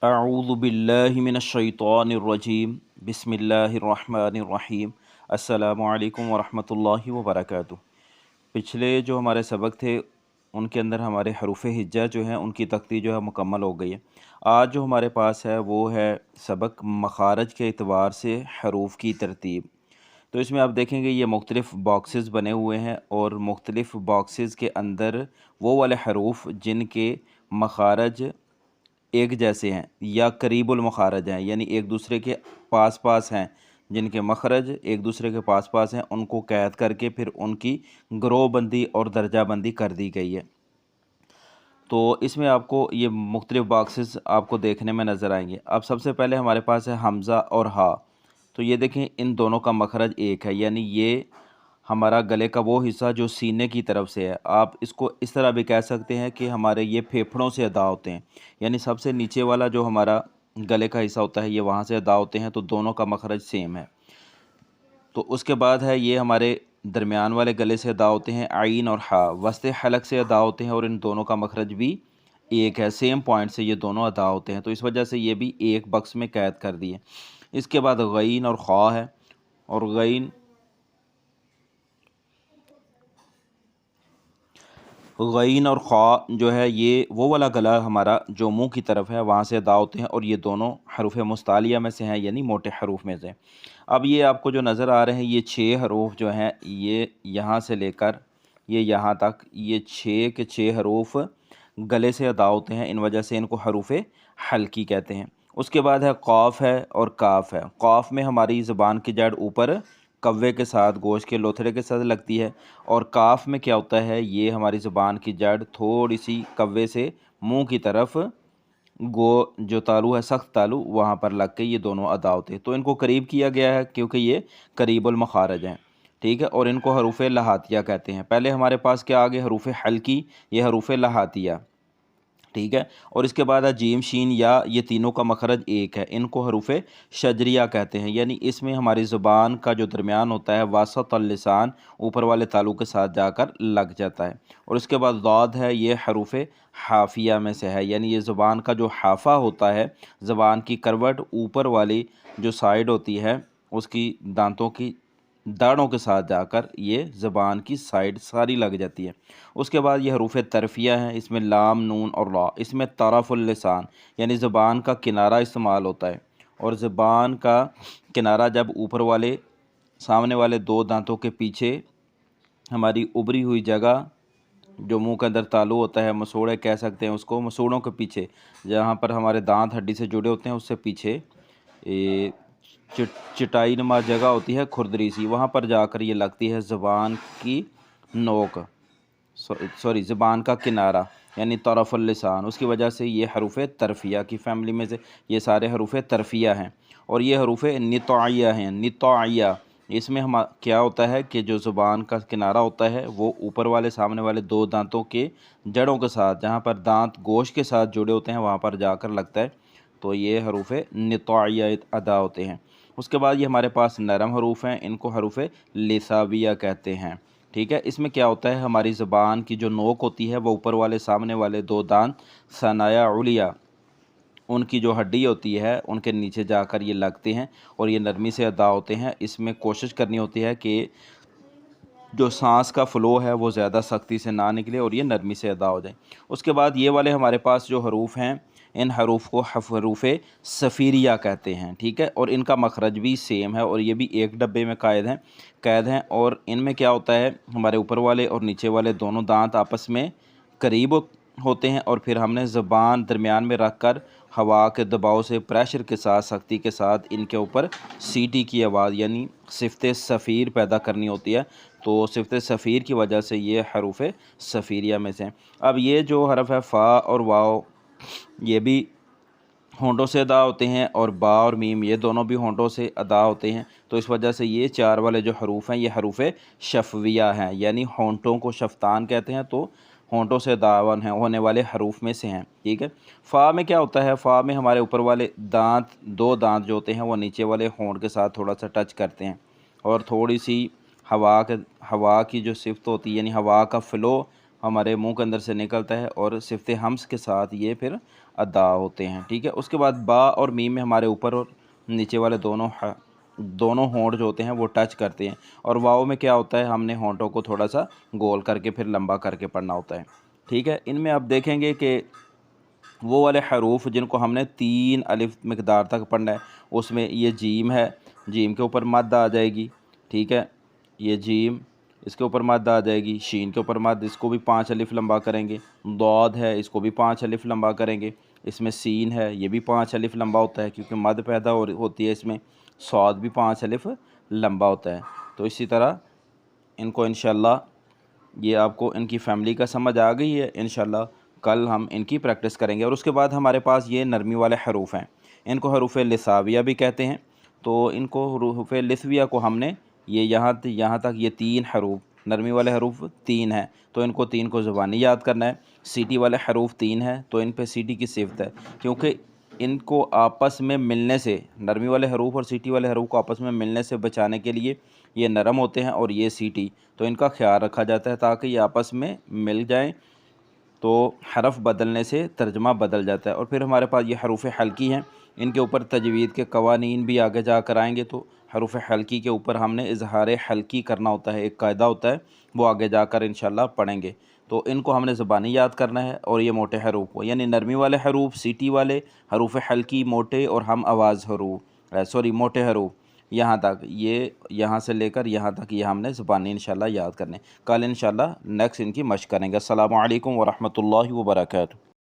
अऊज़ु बिल्लाहि मिनश्शैतानिर्रजीम बिस्मिल्लाहिर्रहमानिर्रहीम। अस्सलामु अलैकुम वरहमतुल्लाहि वबरकातुहू। पिछले जो हमारे सबक थे उनके अंदर हमारे हरूफ़ हिज्जा जो हैं उनकी तख्ती जो है मुकम्मल हो गई है। आज जो हमारे पास है वो है सबक मखारज के एतबार से हरूफ की तरतीब। तो इसमें आप देखेंगे ये मुख्तलिफ़ बॉक्सेस बने हुए हैं और मुख्तलिफ़ बॉक्सेस के अंदर वो वाले हरूफ जिनके मखारज एक जैसे हैं या करीबुल मखारज हैं, यानी एक दूसरे के पास पास हैं, जिनके मखरज एक दूसरे के पास पास हैं, उनको कैद करके फिर उनकी ग्रोह बंदी और दर्जा बंदी कर दी गई है। तो इसमें आपको ये मुख्तलिफ़ बॉक्सेस आपको देखने में नज़र आएंगे। अब सबसे पहले हमारे पास है हमज़ा और हा। तो ये देखें इन दोनों का मखरज एक है, यानी ये हमारा गले का वो हिस्सा जो सीने की तरफ से है। आप इसको इस तरह भी कह सकते हैं कि हमारे ये फेफड़ों से अदा होते हैं, यानी सबसे नीचे वाला जो हमारा गले का हिस्सा होता है ये वहाँ से अदा होते हैं, तो दोनों का मखरज सेम है। तो उसके बाद है ये हमारे दरमियान वाले गले से अदा होते हैं आइन और हा, वस्ते हलक से अदा होते हैं और इन दोनों का मखरज भी एक है, सेम पॉइंट से ये दोनों अदा होते हैं, तो इस वजह से ये भी एक बक्स में कैद कर दिए। इसके बाद गईन और खा है, और गईन और ख़ा जो है ये वो वाला गला हमारा जो मुंह की तरफ है वहाँ से अदा होते हैं, और ये दोनों हरूफ मुस्तालिया में से हैं, यानी मोटे हरूफ में से। अब ये आपको जो नज़र आ रहे हैं ये 6 हरूफ जो हैं, ये यहाँ से लेकर ये यहाँ तक ये 6 के 6 हरूफ गले से अदा होते हैं, इन वजह से इनको हरूफ हल्की कहते हैं। उसके बाद है क़ाफ़ है और काफ़ है। क़ाफ़ में हमारी ज़ुबान की जड़ ऊपर कव्वे के साथ गोश्त के लोथड़े के साथ लगती है, और काफ में क्या होता है ये हमारी ज़ुबान की जड़ थोड़ी सी कव्वे से मुंह की तरफ गो जो तालू है सख्त तालू वहाँ पर लग के ये दोनों अदा होते हैं। तो इनको करीब किया गया है क्योंकि ये करीबुल मखारज हैं, ठीक है, और इनको हरूफ लहातिया कहते हैं। पहले हमारे पास क्या आगे हरूफ हल्की, ये हरूफ लहातिया, ठीक है, और इसके बाद है जीम शीन या, ये तीनों का मखरज एक है, इनको हरूफ शजरिया कहते हैं, यानी इसमें हमारी ज़ुबान का जो दरमियान होता है वासतल लिसान ऊपर वाले तालु के साथ जाकर लग जाता है। और इसके बाद दाद है, ये हरूफ हाफिया में से है, यानी ये ज़ुबान का जो हाफा होता है, ज़ुबान की करवट ऊपर वाली जो साइड होती है उसकी दांतों की दाढ़ों के साथ जाकर ये ज़बान की साइड सारी लग जाती है। उसके बाद ये हरूफ तरफिया हैं, इसमें लाम नून और ला, इसमें तरफ़ुल लिसान यानी ज़बान का किनारा इस्तेमाल होता है, और ज़बान का किनारा जब ऊपर वाले सामने वाले दो दांतों के पीछे हमारी उभरी हुई जगह जो मुंह के अंदर तालू होता है, मसूड़े कह सकते हैं उसको, मसूड़ों के पीछे जहाँ पर हमारे दांत हड्डी से जुड़े होते हैं उससे पीछे चटाई नुमा जगह होती है खुरदरी सी, वहाँ पर जाकर ये लगती है ज़बान की नोक, सॉरी ज़बान का किनारा यानी तरफ़ुल लिसान। उसकी वजह से ये हरूफ तरफिया की फ़ैमिली में से ये सारे हरूफ तरफिया हैं। और ये हरूफ नितोइया हैं। नितोइया इसमें हम क्या होता है कि जो ज़ुबान का किनारा होता है वो ऊपर वाले सामने वाले दो दांतों के जड़ों के साथ, जहाँ पर दांत गोश्त के साथ जुड़े होते हैं वहाँ पर जाकर लगता है, तो ये हरूफ नितोइया अदा होते हैं। उसके बाद ये हमारे पास नरम हरूफ हैं, इनको हरूफ लिसाविया कहते हैं, ठीक है। इसमें क्या होता है हमारी ज़बान की जो नोक होती है वो ऊपर वाले सामने वाले दो दांत सनाया उलिया उनकी जो हड्डी होती है उनके नीचे जाकर ये लगते हैं और ये नरमी से अदा होते हैं। इसमें कोशिश करनी होती है कि जो सांस का फ़्लो है वो ज़्यादा सख्ती से ना निकले और ये नरमी से अदा हो जाए। उसके बाद ये वाले हमारे पास जो हरूफ हैं, इन हरूफ को हरूफ सफ़ीरिया कहते हैं, ठीक है, और इनका मखरज भी सेम है और ये भी एक डब्बे में कैद हैं। और इनमें क्या होता है हमारे ऊपर वाले और नीचे वाले दोनों दांत आपस में करीब होते हैं, और फिर हमने ज़बान दरमियान में रख कर हवा के दबाव से प्रेशर के साथ सख्ती के साथ इनके ऊपर सीटी की आवाज़ यानी सिफ़त सफ़ीर पैदा करनी होती है। तो सिफ़त सफ़ीर की वजह से ये हरूफ सफ़ीरिया में से हैं। अब ये जो हरफ है फ़ा और वाव ये भी होंठों से अदा होते हैं, और बा और मीम ये दोनों भी होंठों से अदा होते हैं। तो इस वजह से ये चार वाले जो हरूफ हैं ये हरूफ शफ़विया हैं, यानी होंठों को शफ़तान कहते हैं, तो होंठों से अदावन हैं होने वाले हरूफ में से हैं, ठीक है। फ़ा में क्या होता है, फ़ा में हमारे ऊपर वाले दांत दो दांत जो होते हैं वो नीचे वाले होंठ के साथ थोड़ा सा टच करते हैं, और थोड़ी सी हवा की जो सिफ्त होती है यानी हवा का फ़्लो हमारे मुंह के अंदर से निकलता है और सिफ़त हम्स के साथ ये फिर अदा होते हैं। ठीक है, उसके बाद बा और मीम में हमारे ऊपर और नीचे वाले दोनों होंठ जो होते हैं वो टच करते हैं, और वाव में क्या होता है, हमने होंठों को थोड़ा सा गोल करके फिर लंबा करके पढ़ना होता है। ठीक है, इनमें आप देखेंगे कि वो वाले हरूफ जिनको हमने 3 अलिफ मिक़दार तक पढ़ना है, उसमें ये जीम है, जीम के ऊपर मद आ जाएगी। ठीक है, ये जीम, इसके ऊपर मद आ जाएगी, शीन के ऊपर मद, इसको भी 5 अलिफ लंबा करेंगे। दौद है, इसको भी 5 अलिफ लंबा करेंगे। इसमें सीन है, ये भी 5 अलिफ लंबा होता है क्योंकि मद पैदा होती है इसमें। सौद भी 5 अलिफ लंबा होता है। तो इसी तरह इनको इंशाल्लाह, ये आपको इनकी फ़ैमिली का समझ आ गई है। इंशाल्लाह कल हम इनकी प्रैक्टिस करेंगे। और उसके बाद हमारे पास ये नरमी वाले हरूफ हैं, इनको हरूफ लिसाविया भी कहते हैं। तो इनको हरूफ लिस्विया को हमने ये यहाँ तक ये 3 हरूफ, नरमी वाले हरूफ 3 हैं, तो इनको 3 को ज़ुबानी याद करना है। सीटी वाले हरूफ 3 हैं, तो इन पे सीटी की सिफ़त है, क्योंकि इनको आपस में मिलने से, नरमी वाले हरूफ और सीटी वाले हरूफ को आपस में मिलने से बचाने के लिए ये नरम होते हैं और ये सीटी, तो इनका ख्याल रखा जाता है ताकि ये आपस में मिल जाएं, तो हरफ बदलने से तर्जमा बदल जाता है। और फिर हमारे पास ये हरूफ हल्की हैं, इनके ऊपर तजवीद के कवानीन भी आगे जाकर आएंगे। तो हरूफ हल्की के ऊपर हमने इजहार हल्की करना होता है, एक कायदा होता है, वो आगे जाकर इंशाल्लाह पढ़ेंगे। तो इनको हमने ज़बानी याद करना है। और ये मोटे हरूफ को, यानी नरमी वाले हरूफ, सीटी वाले, हरूफ हल्की मोटे, और हम आवाज़ हरूफ मोटे हरूफ, यहाँ तक, ये यहाँ से लेकर यहाँ तक, ये हमने ज़बानी इंशाल्लाह याद करने। कल इंशाल्लाह नेक्स्ट इनकी मश्क करेंगे। अस्सलामु अलैकुम व रहमतुल्लाहि व बरकातुहू।